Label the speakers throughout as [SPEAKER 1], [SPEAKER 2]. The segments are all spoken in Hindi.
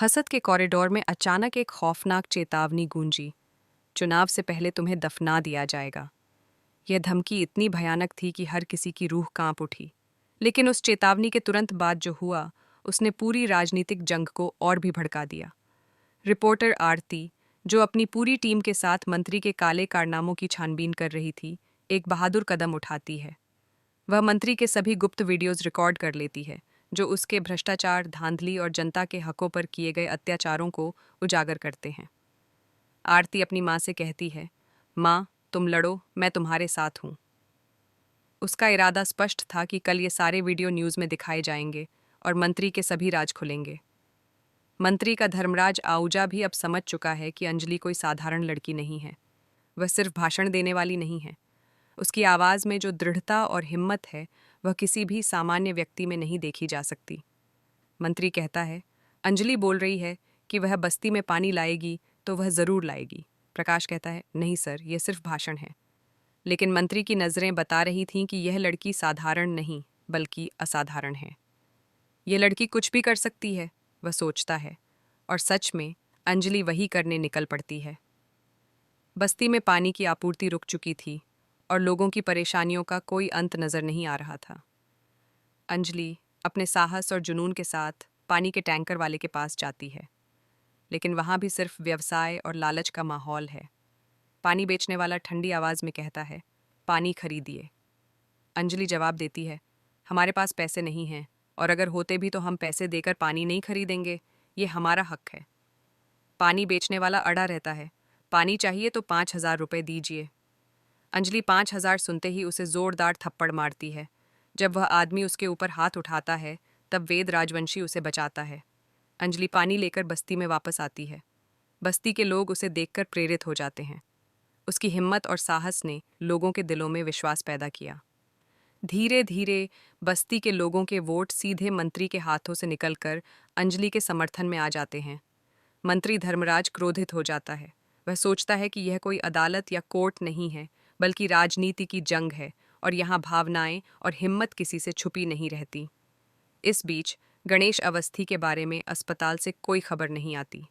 [SPEAKER 1] हसद के कॉरिडोर में अचानक एक खौफनाक चेतावनी गूंजी। चुनाव से पहले तुम्हें दफना दिया जाएगा। यह धमकी इतनी भयानक थी कि हर किसी की रूह कांप उठी। लेकिन उस चेतावनी के तुरंत बाद जो हुआ, उसने पूरी राजनीतिक जंग को और भी भड़का दिया। रिपोर्टर आरती, जो अपनी पूरी टीम के साथ मंत्री के काले कारनामों की छानबीन कर रही थी, एक बहादुर कदम उठाती है। वह मंत्री के सभी गुप्त वीडियोज रिकॉर्ड कर लेती है, जो उसके भ्रष्टाचार, धांधली और जनता के हकों पर किए गए अत्याचारों को उजागर करते हैं। आरती अपनी माँ से कहती है, माँ, तुम लड़ो, मैं तुम्हारे साथ हूँ। उसका इरादा स्पष्ट था कि कल ये सारे वीडियो न्यूज़ में दिखाए जाएंगे और मंत्री के सभी राज खुलेंगे। मंत्री का धर्मराज आहूजा भी अब समझ चुका है कि अंजलि कोई साधारण लड़की नहीं है। वह सिर्फ भाषण देने वाली नहीं है। उसकी आवाज़ में जो दृढ़ता और हिम्मत है, वह किसी भी सामान्य व्यक्ति में नहीं देखी जा सकती। मंत्री कहता है, अंजलि बोल रही है कि वह बस्ती में पानी लाएगी, तो वह ज़रूर लाएगी। प्रकाश कहता है, नहीं सर, यह सिर्फ भाषण है। लेकिन मंत्री की नज़रें बता रही थीं कि यह लड़की साधारण नहीं, बल्कि असाधारण है। यह लड़की कुछ भी कर सकती है, वह सोचता है। और सच में अंजलि वही करने निकल पड़ती है। बस्ती में पानी की आपूर्ति रुक चुकी थी और लोगों की परेशानियों का कोई अंत नज़र नहीं आ रहा था। अंजलि अपने साहस और जुनून के साथ पानी के टैंकर वाले के पास जाती है। लेकिन वहाँ भी सिर्फ व्यवसाय और लालच का माहौल है। पानी बेचने वाला ठंडी आवाज़ में कहता है, पानी खरीदिए। अंजलि जवाब देती है, हमारे पास पैसे नहीं हैं, और अगर होते भी तो हम पैसे देकर पानी नहीं खरीदेंगे। ये हमारा हक है। पानी बेचने वाला अड़ा रहता है, पानी चाहिए तो 5,000 रुपये दीजिए। अंजलि 5,000 सुनते ही उसे जोरदार थप्पड़ मारती है। जब वह आदमी उसके ऊपर हाथ उठाता है, तब वेद राजवंशी उसे बचाता है। अंजलि पानी लेकर बस्ती में वापस आती है। बस्ती के लोग उसे देखकर प्रेरित हो जाते हैं। उसकी हिम्मत और साहस ने लोगों के दिलों में विश्वास पैदा किया। धीरे धीरे बस्ती के लोगों के वोट सीधे मंत्री के हाथों से निकलकर अंजलि के समर्थन में आ जाते हैं। मंत्री धर्मराज क्रोधित हो जाता है। वह सोचता है कि यह कोई अदालत या कोर्ट नहीं है, बल्कि राजनीति की जंग है, और यहाँ भावनाएं और हिम्मत किसी से छुपी नहीं रहती। इस बीच गणेश अवस्थी के बारे में अस्पताल से कोई खबर नहीं आती।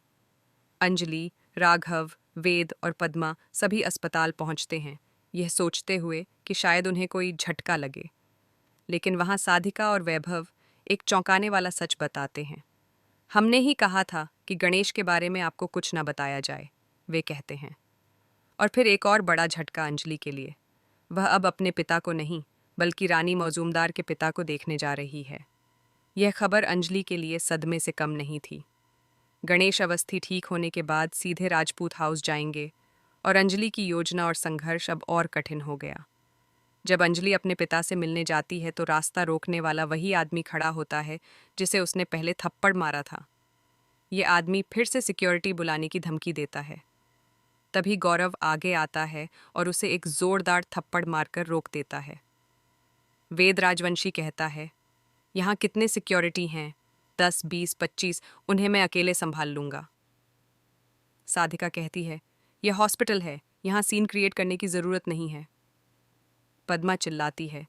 [SPEAKER 1] अंजलि, राघव, वेद और पद्मा सभी अस्पताल पहुंचते हैं, यह सोचते हुए कि शायद उन्हें कोई झटका लगे। लेकिन वहां साधिका और वैभव एक चौंकाने वाला सच बताते हैं। हमने ही कहा था कि गणेश के बारे में आपको कुछ न बताया जाए, वे कहते हैं। और फिर एक और बड़ा झटका अंजलि के लिए। वह अब अपने पिता को नहीं, बल्कि रानी मौजूमदार के पिता को देखने जा रही है। यह खबर अंजलि के लिए सदमे से कम नहीं थी। गणेश अवस्थी ठीक होने के बाद सीधे राजपूत हाउस जाएंगे, और अंजलि की योजना और संघर्ष अब और कठिन हो गया। जब अंजलि अपने पिता से मिलने जाती है तो रास्ता रोकने वाला वही आदमी खड़ा होता है जिसे उसने पहले थप्पड़ मारा था। ये आदमी फिर से सिक्योरिटी बुलाने की धमकी देता है। तभी गौरव आगे आता है और उसे एक जोरदार थप्पड़ मारकर रोक देता है। वेद राजवंशी कहता है, यहाँ कितने सिक्योरिटी हैं? 10, 20, 25, उन्हें मैं अकेले संभाल लूंगा। साधिका कहती है, यह हॉस्पिटल है, यहाँ सीन क्रिएट करने की जरूरत नहीं है। पद्मा चिल्लाती है,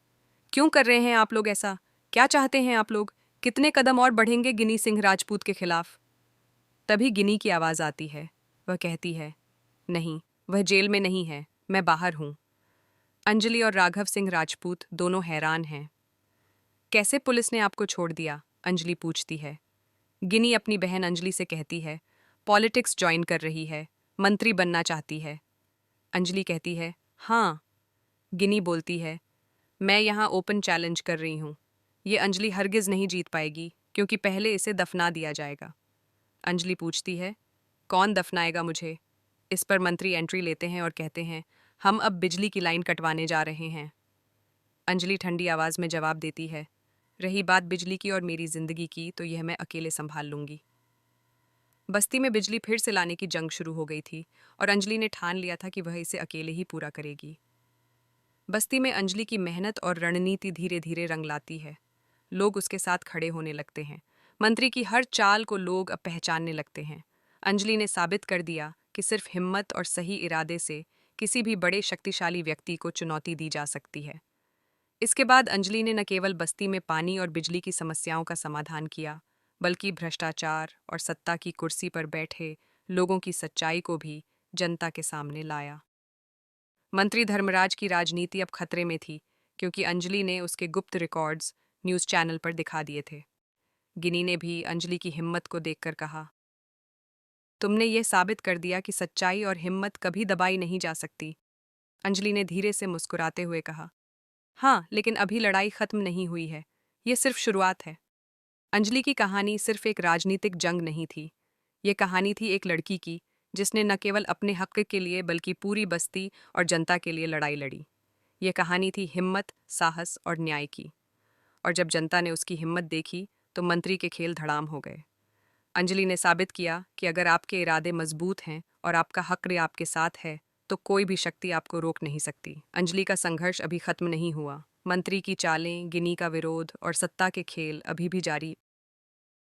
[SPEAKER 1] क्यों कर रहे हैं आप लोग ऐसा? क्या चाहते हैं आप लोग? कितने कदम और बढ़ेंगे गिनी सिंह राजपूत के खिलाफ? तभी गिनी की आवाज़ आती है। वह कहती है, नहीं, वह जेल में नहीं है, मैं बाहर हूँ। अंजलि और राघव सिंह राजपूत दोनों हैरान हैं। कैसे पुलिस ने आपको छोड़ दिया? अंजलि पूछती है। गिनी अपनी बहन अंजलि से कहती है, पॉलिटिक्स ज्वाइन कर रही है, मंत्री बनना चाहती है। अंजलि कहती है, हाँ। गिनी बोलती है, मैं यहाँ ओपन चैलेंज कर रही हूँ। ये अंजलि हरगिज़ नहीं जीत पाएगी, क्योंकि पहले इसे दफना दिया जाएगा। अंजलि पूछती है, कौन दफनाएगा मुझे? इस पर मंत्री एंट्री लेते हैं और कहते हैं, हम अब बिजली की लाइन कटवाने जा रहे हैं। अंजलि ठंडी आवाज़ में जवाब देती है, रही बात बिजली की और मेरी जिंदगी की, तो यह मैं अकेले संभाल लूंगी। बस्ती में बिजली फिर से लाने की जंग शुरू हो गई थी, और अंजलि ने ठान लिया था कि वह इसे अकेले ही पूरा करेगी। बस्ती में अंजलि की मेहनत और रणनीति धीरे धीरे रंग लाती है। लोग उसके साथ खड़े होने लगते हैं। मंत्री की हर चाल को लोग अब पहचानने लगते हैं। अंजलि ने साबित कर दिया कि सिर्फ हिम्मत और सही इरादे से किसी भी बड़े शक्तिशाली व्यक्ति को चुनौती दी जा सकती है। इसके बाद अंजलि ने न केवल बस्ती में पानी और बिजली की समस्याओं का समाधान किया, बल्कि भ्रष्टाचार और सत्ता की कुर्सी पर बैठे लोगों की सच्चाई को भी जनता के सामने लाया। मंत्री धर्मराज की राजनीति अब खतरे में थी, क्योंकि अंजलि ने उसके गुप्त रिकॉर्ड्स न्यूज़ चैनल पर दिखा दिए थे। गिनी ने भी अंजलि की हिम्मत को देखकर कहा, तुमने ये साबित कर दिया कि सच्चाई और हिम्मत कभी दबाई नहीं जा सकती। अंजलि ने धीरे से मुस्कुराते हुए कहा, हाँ, लेकिन अभी लड़ाई खत्म नहीं हुई है। ये सिर्फ शुरुआत है। अंजलि की कहानी सिर्फ एक राजनीतिक जंग नहीं थी। ये कहानी थी एक लड़की की, जिसने न केवल अपने हक के लिए बल्कि पूरी बस्ती और जनता के लिए लड़ाई लड़ी। ये कहानी थी हिम्मत, साहस और न्याय की। और जब जनता ने उसकी हिम्मत देखी, तो मंत्री के खेल धड़ाम हो गए। अंजलि ने साबित किया कि अगर आपके इरादे मजबूत हैं और आपका हक आपके साथ है, तो कोई भी शक्ति आपको रोक नहीं सकती। अंजलि का संघर्ष अभी खत्म नहीं हुआ। मंत्री की चालें, गिनी का विरोध और सत्ता के खेल अभी भी जारी